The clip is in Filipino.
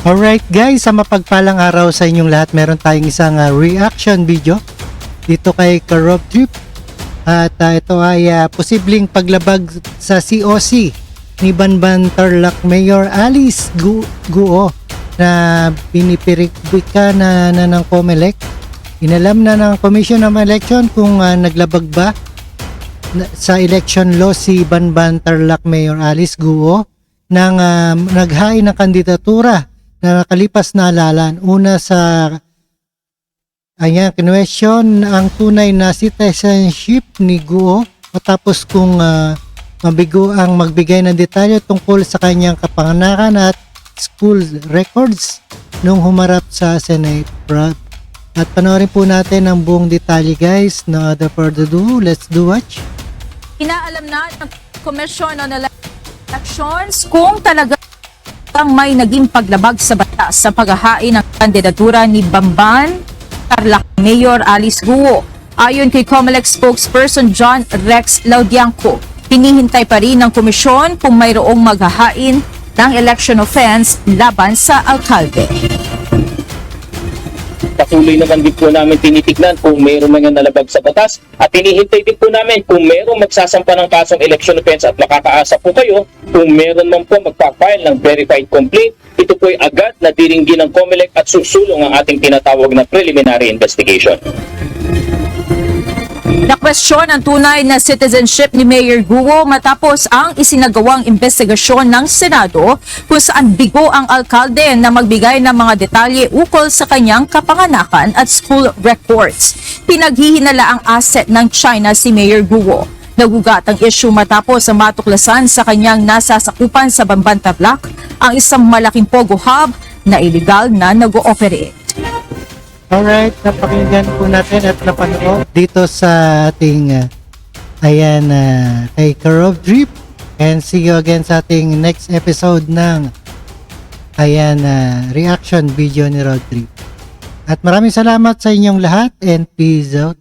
Alright guys, sa mapagpalang araw sa inyong lahat, meron tayong isang reaction video dito kay Karob Trip. At ito ay posibleng paglabag sa COC ni Banban Tarlac Mayor Alice Guo na pinipirikbika na ng COMELEC. Inalam na ng Commission of Election kung naglabag ba sa election law si Banban Tarlac Mayor Alice Guo nang naghain ng kandidatura na nakalipas na halalan. Una sa kinwestiyon ang tunay na citizenship ni Guo matapos kung mabigo ang magbigay ng detalye tungkol sa kanyang kapanganakan at school records nung humarap sa Senate. At panoorin po natin ang buong detalye guys. No other further ado, let's do watch. Inaalam na ng Commission on Elections kung talagang may naging paglabag sa batas sa paghahain ng kandidatura ni Banban Tarlac Mayor Alice Guo. Ayon kay COMELEC spokesperson John Rex Laudianco, hinihintay pa rin ng komisyon kung mayroong maghahain ng election offense laban sa alkalde. Patuloy naman din po namin tinitignan kung mayroong mga nalabag sa batas at hinihintay din po namin kung mayroong magsasampa ng kasong election offense at makakaasa po kayo kung mayroon man po magpapile ng verified complaint. Ito po ay agad na diringgin ng COMELEC at susulong ang ating tinatawag na preliminary investigation. Nakwestiyon ang tunay na citizenship ni Mayor Guo matapos ang isinagawang investigasyon ng Senado kung saan bigo ang alkalde na magbigay ng mga detalye ukol sa kanyang kapanganakan at school records. Pinaghihinala ang asset ng China si Mayor Guo. Nagugat ang issue matapos ang matuklasan sa kanyang nasasakupan sa Banban Tarlac ang isang malaking pogo hub na illegal na nag-ooperate. Alright, napakinggan po natin at napanood dito sa ating kay Karob Trip. And see you again sa ating next episode ng reaction video ni Road Trip. At maraming salamat sa inyong lahat and peace out.